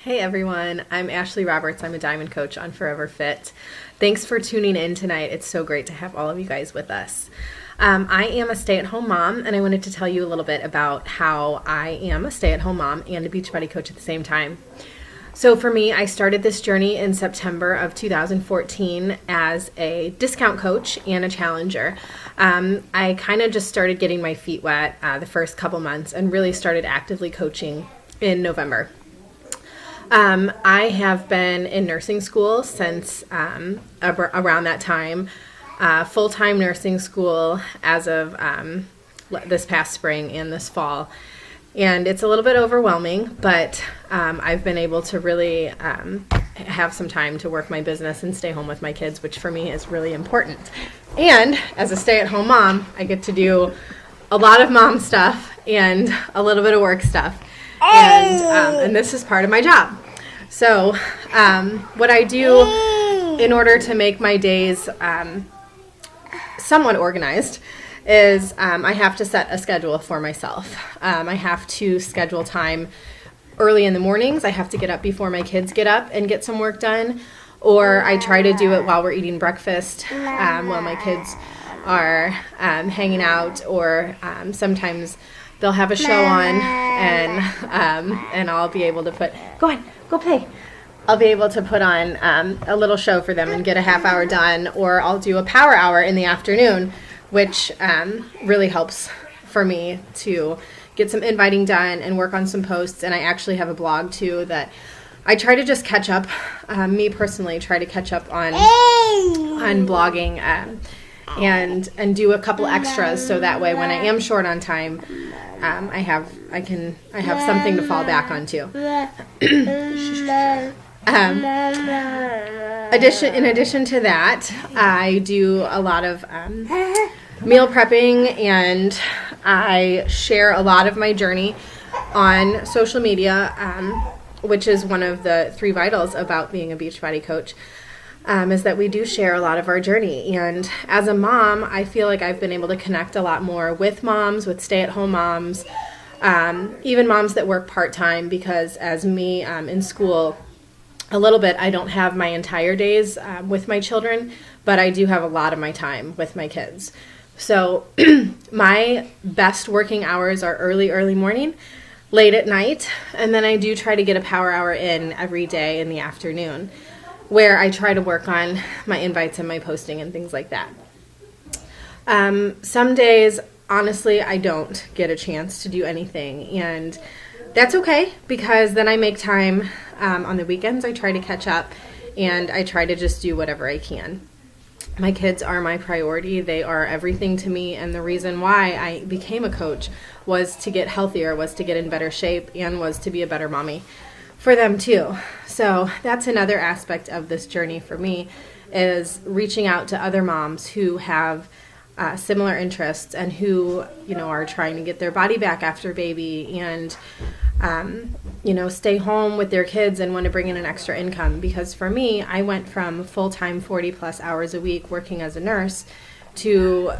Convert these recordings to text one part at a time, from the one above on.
Hey everyone, I'm Ashley Roberts. I'm a diamond coach on Forever Fit. Thanks for tuning in tonight. It's so great to have all of you guys with us. I am a stay-at-home mom, and I wanted to tell you a little bit about how I am a stay-at-home mom and a Beachbody coach at the same time. So for me, I started this journey in September of 2014 as a discount coach and a challenger. I kind of just started getting my feet wet the first couple months and really started actively coaching in November. I have been in nursing school since around that time, full-time nursing school as of this past spring and this fall. And it's a little bit overwhelming, but I've been able to really have some time to work my business and stay home with my kids, which for me is really important. And as a stay-at-home mom, I get to do a lot of mom stuff and a little bit of work stuff. And this is part of my job. So what I do in order to make my days somewhat organized is I have to set a schedule for myself. I have to schedule time early in the mornings. I have to get up before my kids get up and get some work done. Or I try to do it while we're eating breakfast, while my kids are hanging out, or sometimes they'll have a show on, and I'll be able to go play. I'll be able to put on a little show for them and get a half hour done, or I'll do a power hour in the afternoon, which really helps for me to get some inviting done and work on some posts. And I actually have a blog too that I try to just catch up, me personally, try to catch up on blogging and do a couple extras, so that way when I am short on time, I have something to fall back onto. In addition to that, I do a lot of meal prepping, and I share a lot of my journey on social media, which is one of the 3 vitals about being a Beachbody coach. Is that we do share a lot of our journey. And as a mom, I feel like I've been able to connect a lot more with moms, with stay-at-home moms, even moms that work part-time, because as me in school, a little bit, I don't have my entire days with my children, but I do have a lot of my time with my kids. So my best working hours are early morning, late at night, and then I do try to get a power hour in every day in the afternoon, where I try to work on my invites and my posting and things like that. Some days, honestly, I don't get a chance to do anything, and that's okay, because then I make time on the weekends. I try to catch up, and I try to just do whatever I can. My kids are my priority. They are everything to me, and the reason why I became a coach was to get healthier, was to get in better shape, and was to be a better mommy for them too. So that's another aspect of this journey for me, is reaching out to other moms who have similar interests and who, are trying to get their body back after baby, and stay home with their kids and want to bring in an extra income. Because for me, I went from full-time 40 plus hours a week working as a nurse to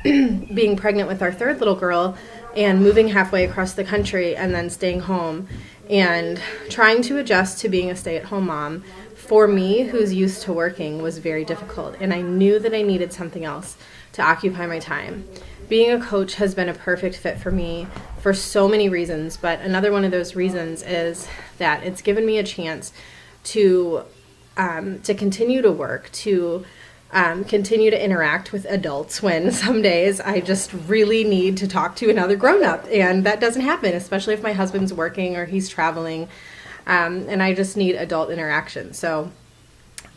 being pregnant with our 3rd little girl and moving halfway across the country and then staying home and trying to adjust to being a stay-at-home mom. For me, who's used to working, was very difficult, and I knew that I needed something else to occupy my time. Being a coach has been a perfect fit for me for so many reasons, but another one of those reasons is that it's given me a chance to continue to work, to continue to interact with adults when some days I just really need to talk to another grown-up, and that doesn't happen, especially if my husband's working or he's traveling, and I just need adult interaction. So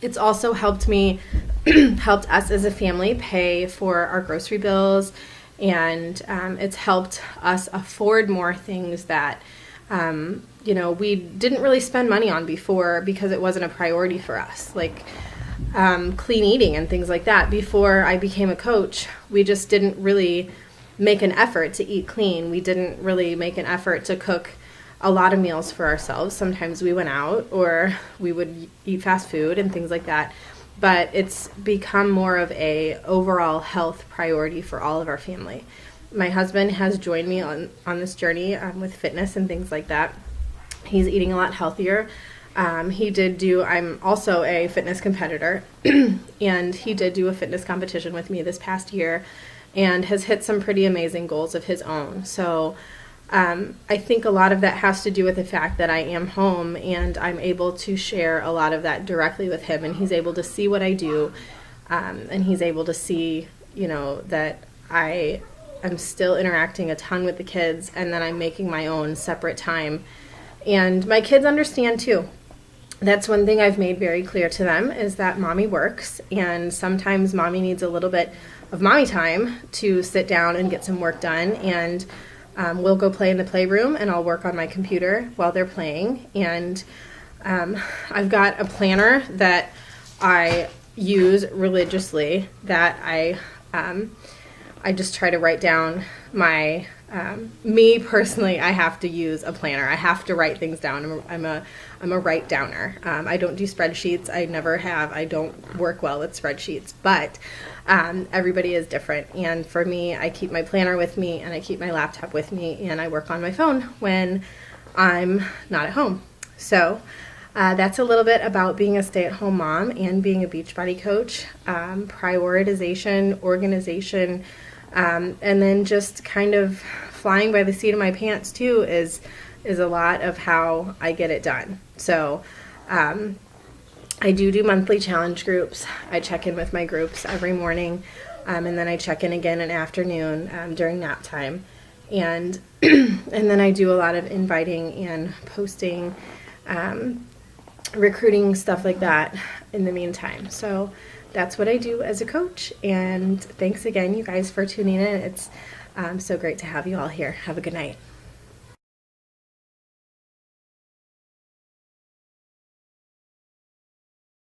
it's also helped us as a family pay for our grocery bills, and it's helped us afford more things that we didn't really spend money on before, because it wasn't a priority for us, like clean eating and things like that. Before I became a coach, we just didn't really make an effort to eat clean. We didn't really make an effort to cook a lot of meals for ourselves. Sometimes we went out, or we would eat fast food and things like that. But it's become more of a overall health priority for all of our family. My husband has joined me on this journey with fitness and things like that. He's eating a lot healthier. I'm also a fitness competitor, and he did do a fitness competition with me this past year and has hit some pretty amazing goals of his own. So I think a lot of that has to do with the fact that I am home and I'm able to share a lot of that directly with him, and he's able to see what I do, and he's able to see, that I am still interacting a ton with the kids, and then I'm making my own separate time. And my kids understand too. That's one thing I've made very clear to them, is that mommy works, and sometimes mommy needs a little bit of mommy time to sit down and get some work done, and we'll go play in the playroom and I'll work on my computer while they're playing. And I've got a planner that I use religiously that I just try to write down my, me personally, I have to use a planner. I have to write things down. I'm a write downer. I don't do spreadsheets. I never have. I don't work well with spreadsheets, but everybody is different. And for me, I keep my planner with me and I keep my laptop with me, and I work on my phone when I'm not at home. So that's a little bit about being a stay-at-home mom and being a Beachbody coach. Prioritization, organization, and then just kind of flying by the seat of my pants too is a lot of how I get it done. So I do monthly challenge groups. I check in with my groups every morning, and then I check in again in afternoon during nap time. And and then I do a lot of inviting and posting, recruiting, stuff like that in the meantime. So that's what I do as a coach. And thanks again, you guys, for tuning in. It's so great to have you all here. Have a good night.